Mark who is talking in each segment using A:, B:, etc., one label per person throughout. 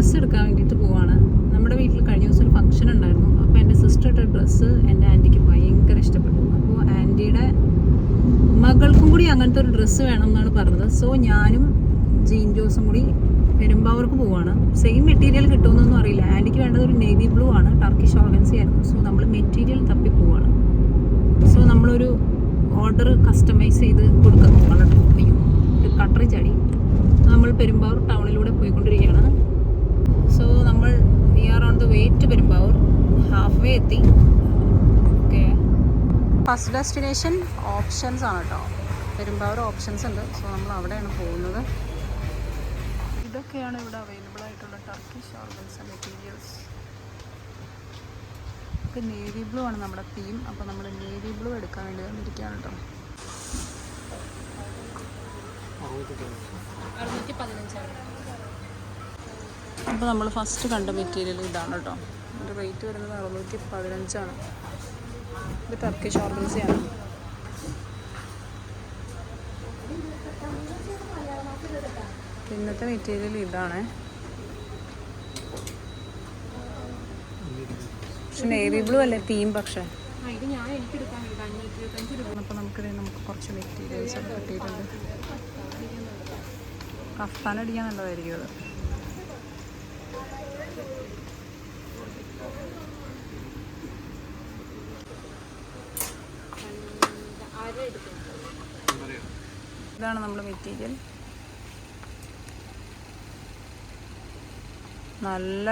A: Dress എടുക്കാൻ വേണ്ടിയിട്ട് പോവാണ്. നമ്മുടെ വീട്ടിൽ കഴിഞ്ഞ ദിവസം ഒരു ഫംഗ്ഷൻ ഉണ്ടായിരുന്നു. അപ്പോൾ എൻ്റെ സിസ്റ്റർ ഇട്ട ഡ്രസ്സ് എൻ്റെ ആൻറ്റിക്ക് ഭയങ്കര ഇഷ്ടപ്പെട്ടു. അപ്പോൾ ആൻറ്റിയുടെ മകൾക്കും കൂടി അങ്ങനത്തെ ഒരു ഡ്രസ്സ് വേണം എന്നാണ് പറഞ്ഞത്. സോ ഞാനും ജീൻ ജോസും കൂടി പെരുമ്പാവൂർക്ക് പോവാണ്. സെയിം മെറ്റീരിയൽ കിട്ടുമെന്നൊന്നും അറിയില്ല. ആൻറ്റിക്ക് വേണ്ടത് ഒരു നേവി ബ്ലൂ ആണ്, ടർക്കിഷ് ഓർഗൻസി ആയിരുന്നു. സോ നമ്മൾ മെറ്റീരിയൽ തപ്പി പോവാണ്. സോ നമ്മളൊരു ഓർഡർ കസ്റ്റമൈസ് ചെയ്ത് കൊടുക്കാൻ പോവാണ് കേട്ടോ. അയ്യോ, ഒരു കട്ടറി ചാടി. നമ്മൾ പെരുമ്പാവൂർ ടൗണിലൂടെ പോയിക്കൊണ്ടിരിക്കുകയാണ്. സോ നമ്മൾ we are on the way to Perumbavoor. Half way എത്തി. ഓക്കെ, ഫസ്റ്റ് ഡെസ്റ്റിനേഷൻ ഓപ്ഷൻസ് ആണ് കേട്ടോ. പെരുമ്പാവൂർ ഓപ്ഷൻസ് ഉണ്ട്. സോ നമ്മൾ അവിടെയാണ് പോകുന്നത്. ഇതൊക്കെയാണ് ഇവിടെ അവൈലബിൾ ആയിട്ടുള്ള Turkish organza materials. Navy blue ആണ് നമ്മുടെ തീം. അപ്പോൾ നമ്മൾ നേവി ബ്ലൂ എടുക്കാൻ വേണ്ടി വന്നിരിക്കുകയാണ് കേട്ടോ. 615. അപ്പോൾ നമ്മൾ ഫസ്റ്റ് കണ്ട മെറ്റീരിയൽ ഇതാണ് കേട്ടോ. ഇതിൻ്റെ റേറ്റ് വരുന്നത് 615. ഇത് ടർക്കിഷ് ഓർഗൻസയാണ്. ഇന്നത്തെ മെറ്റീരിയൽ ഇതാണ്. പക്ഷെ നേവി ബ്ലൂ അല്ലേ തീം. പക്ഷേ അപ്പോൾ നമുക്ക് കുറച്ച് മെറ്റീരിയൽസ് ഒക്കെ കിട്ടിയിട്ടുണ്ട്. കഫ്താൻ അടിക്കാൻ നല്ലതായിരിക്കും അത്. ഇതാണ് നമ്മുടെ മെറ്റീരിയൽ. നല്ല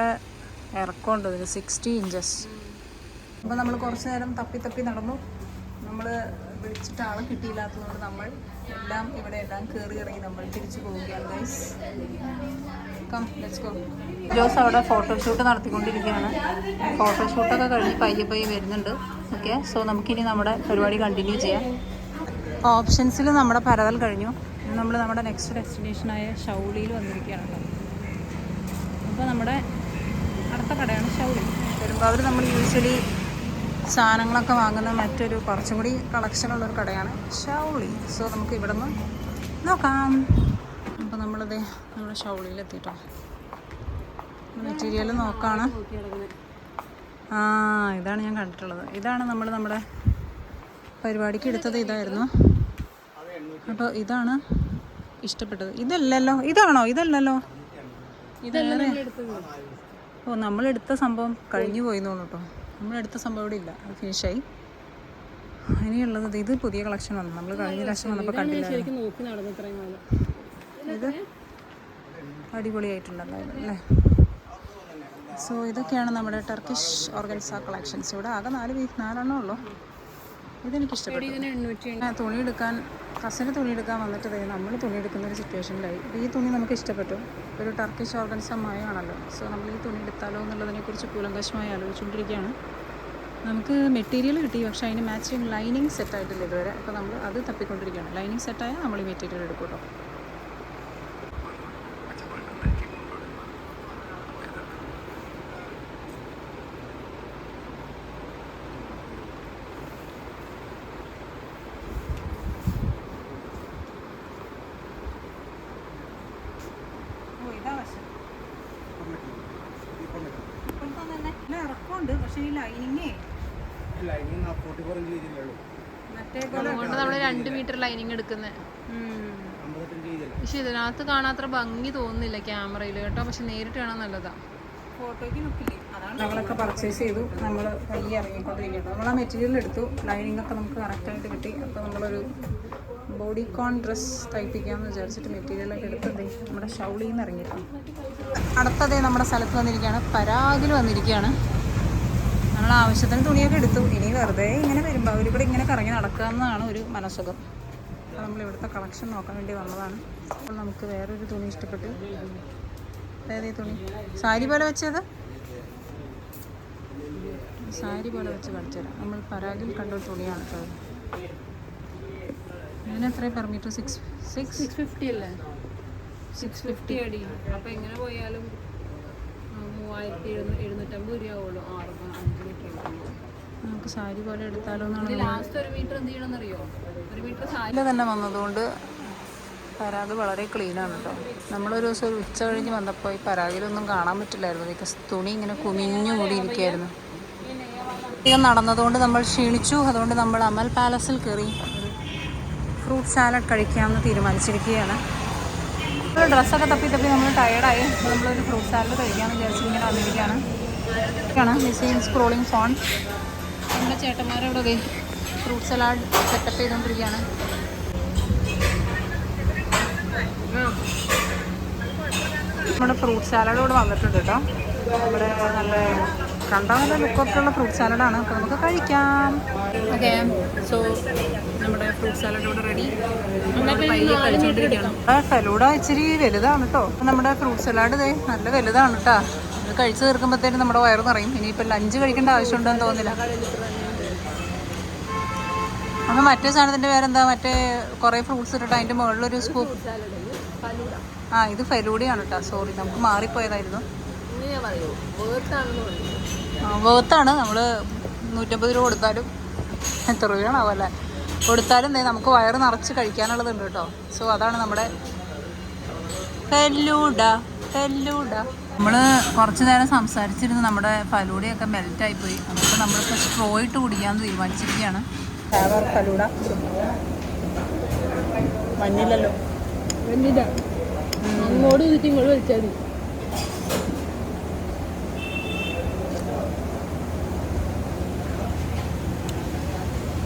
A: ഇറക്കമുണ്ട് ഇതിന്, 60 ഇഞ്ചസ്. അപ്പോൾ നമ്മൾ കുറച്ച് നേരം തപ്പി നടന്നു. നമ്മൾ വിളിച്ചിട്ട് ആളെ കിട്ടിയില്ലാത്തതുകൊണ്ട് നമ്മൾ എല്ലാം കയറി ഇറങ്ങി നമ്മൾ തിരിച്ചു പോവുകയാണ് guys. Come, let's go. Jose അവിടെ ഫോട്ടോഷൂട്ട് നടത്തിക്കൊണ്ടിരിക്കുകയാണ്. ഫോട്ടോഷൂട്ടൊക്കെ കഴിഞ്ഞ് പയ്യെ വരുന്നുണ്ട്. ഓക്കെ, സോ നമുക്കിനി നമ്മുടെ പരിപാടി കണ്ടിന്യൂ ചെയ്യാം. ഓപ്ഷൻസിൽ നമ്മുടെ പരതൽ കഴിഞ്ഞു. നമ്മൾ നമ്മുടെ നെക്സ്റ്റ് ഡെസ്റ്റിനേഷനായ ഷൗളിയിൽ വന്നിരിക്കുകയാണ്. അപ്പോൾ നമ്മുടെ അടുത്ത കടയാണ് ഷൗളി. പെരുമ്പാവൂർ നമ്മൾ യൂഷ്വലി സാധനങ്ങളൊക്കെ വാങ്ങുന്ന മറ്റൊരു കുറച്ചും കൂടി കളക്ഷനുള്ളൊരു കടയാണ് ഷൗളി. സോ നമുക്ക് ഇവിടെ നിന്ന് നോക്കാം. അപ്പോൾ നമ്മളിത് നമ്മുടെ ഷൗളിയിലെത്തിയിട്ടോ. മെറ്റീരിയൽ നോക്കാണ്. ഇതാണ് ഞാൻ കണ്ടിട്ടുള്ളത്. ഇതാണ് നമ്മുടെ പരിപാടിക്ക് എടുത്തത്. ഇതായിരുന്നു. അപ്പോൾ ഇതാണ് ഇഷ്ടപ്പെട്ടത്. ഇതല്ലല്ലോ, ഇതാണോ? ഇതല്ലല്ലോ, ഇതല്ലേ. ഓ, നമ്മളെടുത്ത സംഭവം കഴിഞ്ഞു പോയിന്ന് തോന്നുന്നു കേട്ടോ. നമ്മളെടുത്ത സംഭവം ഇവിടെ ഇല്ല, അത് ഫിനിഷായി. ഇനിയുള്ളത് ഇത് പുതിയ കളക്ഷൻ വന്നു. നമ്മൾ കഴിഞ്ഞ പ്രാവശ്യം വന്നപ്പോൾ കണ്ടില്ല. ഇത് അടിപൊളിയായിട്ടുണ്ടല്ലോ അല്ലേ. സോ ഇതൊക്കെയാണ് നമ്മുടെ ടർക്കിഷ് ഓർഗൻസ കളക്ഷൻസ്. ഇവിടെ ആകെ 4 ഉള്ളൂ. ഇതെനിക്കിഷ്ടപ്പെട്ടു. തുണി എടുക്കാൻ കസിന് തുണി എടുക്കാൻ വന്നിട്ട് നമ്മൾ തുണി എടുക്കുന്ന ഒരു സിറ്റുവേഷനിലായി. അപ്പോൾ ഈ തുണി നമുക്ക് ഇഷ്ടപ്പെട്ടു. ഒരു ടർക്കിഷ് ഓർഗൻസ മയമാണല്ലോ. സോ നമ്മൾ ഈ തുണി എടുത്താലോ എന്നുള്ളതിനെക്കുറിച്ച് കൂലങ്കശമായി ആലോചിച്ചുകൊണ്ടിരിക്കുകയാണ്. നമുക്ക് മെറ്റീരിയൽ കിട്ടി, പക്ഷേ അതിന് മാച്ചിങ് ലൈനിങ് സെറ്റായിട്ടില്ല ഇതുവരെ. അപ്പോൾ നമ്മൾ അത് തപ്പിക്കൊണ്ടിരിക്കുകയാണ്. ലൈനിങ് സെറ്റായാൽ നമ്മൾ ഈ മെറ്റീരിയൽ എടുക്കും കേട്ടോ. ഇറക്കമുണ്ട്, പക്ഷേ ഈ ലൈനിങ്ങേ
B: അതുകൊണ്ട് നമ്മൾ 2 മീറ്റർ ലൈനിങ് എടുക്കുന്നത്. പക്ഷെ ഇതിനകത്ത് കാണാത്ര ഭംഗി തോന്നുന്നില്ല ക്യാമറയിൽ കേട്ടോ. പക്ഷെ നേരിട്ട് കാണാൻ നല്ലതാ.
A: ഫോട്ടോയ്ക്ക് ലുക്കില്ലേ. ഞങ്ങളൊക്കെ പർച്ചേസ് ചെയ്തു. നമ്മൾ പയ്യെ ഇറങ്ങിക്കൊണ്ടിരിക്കുകയാണ്. നമ്മൾ ആ മെറ്റീരിയൽ എടുത്തു. ലൈനിങ് ഒക്കെ നമുക്ക് കറക്റ്റായിട്ട് കിട്ടി. അപ്പോൾ നമ്മളൊരു ബോഡിക്കോൺ ഡ്രസ്സ് തയ്പ്പിക്കാമെന്ന് വിചാരിച്ചിട്ട് മെറ്റീരിയലൊക്കെ എടുത്തത് നമ്മുടെ ഷൗളിയിൽ നിന്ന് ഇറങ്ങിയിട്ടാണ്. അടുത്തതേ നമ്മുടെ സ്ഥലത്ത് വന്നിരിക്കുകയാണ്. പരാഗിൽ വന്നിരിക്കുകയാണ്. നമ്മൾ ആവശ്യത്തിന് തുണിയൊക്കെ എടുത്തു. ഇനി വെറുതെ ഇങ്ങനെ വരുമ്പോൾ ഇവിടെ ഇങ്ങനെ കറങ്ങി നടക്കാമെന്നാണ് ഒരു മനസ്സുഖം. അപ്പോൾ നമ്മൾ ഇവിടുത്തെ കളക്ഷൻ നോക്കാൻ വേണ്ടി വന്നതാണ്. അപ്പോൾ നമുക്ക് വേറൊരു തുണി ഇഷ്ടപ്പെട്ടു. അതായത് ഈ തുണി സാരി പോലെ വെച്ചത്, സാരി പോലെ വെച്ച് കാണിച്ചു തരാം. നമ്മൾ പരാഗിൽ കണ്ട ഒരു തുണിയാണ് കേട്ടോ. ഇതിന് എത്രയും പെർ മീറ്റർ? 650 അല്ലേ? 650 അടി. അപ്പോൾ എങ്ങനെ പോയാലും 3750 രൂപയാവുള്ളൂ. 5 മീറ്റർ നമുക്ക് സാരി പോലെ എടുത്താലോ എന്നാണ്. ലാസ്റ്റ് 1 മീറ്റർ എന്ത് ചെയ്യണമെന്നറിയോ? 1 മീറ്റർ സാരി തന്നെ വന്നതുകൊണ്ട് പരാഗ് വളരെ ക്ലീനാണ് കേട്ടോ. നമ്മളൊരു ദിവസം ഒരു ഉച്ച കഴിഞ്ഞ് വന്നപ്പോൾ ഈ പരാഗിലൊന്നും കാണാൻ പറ്റില്ലായിരുന്നു. ബിക്കോസ് തുണി ഇങ്ങനെ കുമിഞ്ഞു കൂടിയിരിക്കുകയായിരുന്നു. അധികം നടന്നതുകൊണ്ട് നമ്മൾ ക്ഷീണിച്ചു. അതുകൊണ്ട് നമ്മൾ അമൽ പാലസിൽ കയറി ഫ്രൂട്ട് സാലഡ് കഴിക്കാമെന്ന് തീരുമാനിച്ചിരിക്കുകയാണ്. ഡ്രസ്സൊക്കെ തപ്പി നമ്മൾ ടയേർഡായി. നമ്മളൊരു ഫ്രൂട്ട് സാലഡ് കഴിക്കാമെന്ന് വിചാരിച്ച് ഇങ്ങനെ വന്നിരിക്കുകയാണ്. Miss scrolling phone. നമ്മുടെ ചേട്ടന്മാരോട് ഫ്രൂട്ട് സലാഡ് സെറ്റപ്പ് ചെയ്തുകൊണ്ടിരിക്കുകയാണ്. നമ്മുടെ ഫ്രൂട്ട് സാലഡ് ഇവിടെ വന്നിട്ടുണ്ട് കേട്ടോ. നമ്മുടെ നല്ല കണ്ടാൽ നല്ല ലുക്കൊക്കെയുള്ള ഫ്രൂട്ട് സാലഡാണ്. അപ്പോൾ നമുക്ക് കഴിക്കാം. ഓക്കെ, സോ നമ്മുടെ ഫ്രൂട്ട് സാലഡ് ഇവിടെ റെഡി. കഴിച്ചുകൊണ്ടിരിക്കുകയാണ്. ഫലൂഡ ഇച്ചിരി വലുതാണ് കേട്ടോ. നമ്മുടെ ഫ്രൂട്ട് സലാഡ് ഇതേ നല്ല വലുതാണ് കേട്ടോ. ഇത് കഴിച്ച് തീർക്കുമ്പോഴത്തേനും നമ്മുടെ വയറ് നിറയും. ഇനിയിപ്പോൾ ലഞ്ച് കഴിക്കേണ്ട ആവശ്യമുണ്ടെന്ന് തോന്നുന്നില്ല. അപ്പോൾ മറ്റേ സാധനത്തിൻ്റെ പേരെന്താ? മറ്റേ കുറേ ഫ്രൂട്ട്സ് ഇട്ടിട്ട് അതിൻ്റെ മുകളിലൊരു സ്കൂപ്പ്. ഇത് ഫലൂഡയാണ് കേട്ടോ. സോറി, നമുക്ക് മാറിപ്പോയതായിരുന്നു. വേർത്താണ്. നമ്മൾ 150 രൂപ കൊടുത്താലും എത്ര രൂപയാണാവും അല്ലേ കൊടുത്താലും നമുക്ക് വയറ് നിറച്ച് കഴിക്കാനുള്ളതുണ്ട് കേട്ടോ. സോ അതാണ് നമ്മുടെ ഫലൂഡ. നമ്മൾ കുറച്ച് നേരം സംസാരിച്ചിരുന്ന് നമ്മുടെ ഫലൂഡയൊക്കെ മെൽറ്റായിപ്പോയി. അപ്പോൾ നമ്മളിപ്പോൾ സ്ട്രോ ഇട്ട് കുടിക്കാമെന്ന് തീരുമാനിച്ചിരിക്കുകയാണ്. ഫലൂഡ മഞ്ഞില്ലല്ലോ.
B: അങ്ങോട്ട് വിളിച്ച് ഇങ്ങോട്ട് വിളിച്ചാൽ മതി.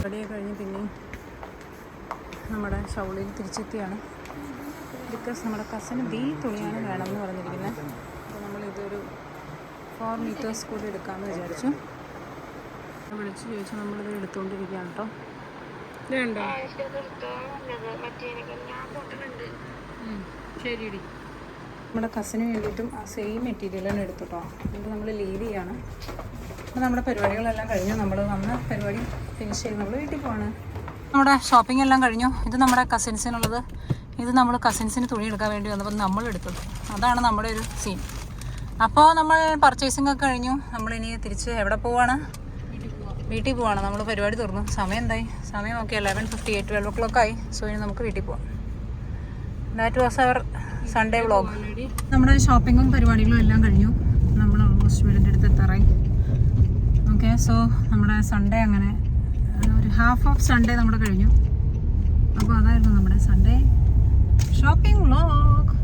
A: റെഡിയൊക്കെ കഴിഞ്ഞ് പിന്നെ നമ്മുടെ ഷൗളിൽ തിരിച്ചെത്തിയാണ്. ബിക്കോസ് നമ്മുടെ കസിന് ബി തുണിയാണ് വേണമെന്ന് പറഞ്ഞിരിക്കുന്നത്. അപ്പോൾ നമ്മളിതൊരു 4 മീറ്റേഴ്സ് കൂടി എടുക്കാമെന്ന് വിചാരിച്ചു. വിളിച്ച് ചോദിച്ചു. നമ്മളിത് എടുത്തുകൊണ്ടിരിക്കുകയാണ് കേട്ടോ.
B: ശരിയടി.
A: നമ്മുടെ കസിന് വേണ്ടിയിട്ടും ആ സെയിം മെറ്റീരിയൽ തന്നെ എടുത്തു കേട്ടോ. എന്നിട്ട് നമ്മൾ ലീവ് ചെയ്യാണ്. അപ്പോൾ നമ്മുടെ പരിപാടികളെല്ലാം കഴിഞ്ഞു. നമ്മൾ വന്ന പരിപാടി ഫിനിഷ് ചെയ്ത് നമ്മൾ വീട്ടിൽ പോവാണ്. നമ്മുടെ ഷോപ്പിംഗ് എല്ലാം കഴിഞ്ഞു. ഇത് നമ്മുടെ കസിൻസിനുള്ളത്. ഇത് നമ്മൾ കസിൻസിന് തുണി എടുക്കാൻ വേണ്ടി വന്നപ്പോൾ നമ്മൾ എടുത്തത്. അതാണ് നമ്മുടെ ഒരു സീൻ. അപ്പോൾ നമ്മൾ പർച്ചേസിംഗ് ഒക്കെ കഴിഞ്ഞു. നമ്മളിനി തിരിച്ച് എവിടെ പോവാണ്? വീട്ടിൽ പോവാണ്. നമ്മൾ പരിപാടി തീർന്നു. സമയം എന്തായി? സമയം നോക്കി 11:58, 12 o'clock ആയി. സോ ഇനി നമുക്ക് വീട്ടിൽ പോവാം. That was our Sunday vlog. നമ്മുടെ ഷോപ്പിങ്ങും പരിപാടികളും എല്ലാം കഴിഞ്ഞു. നമ്മൾ ഓൾമോസ്റ്റ് വീടിൻ്റെ അടുത്ത് എത്താറായി. ഓക്കെ, സോ നമ്മുടെ സൺഡേ അങ്ങനെ ഒരു ഹാഫ് ഓഫ് സൺഡേ നമ്മുടെ കഴിഞ്ഞു. അപ്പോൾ അതായിരുന്നു നമ്മുടെ സൺഡേ ഷോപ്പിംഗ് വ്ളോഗ്.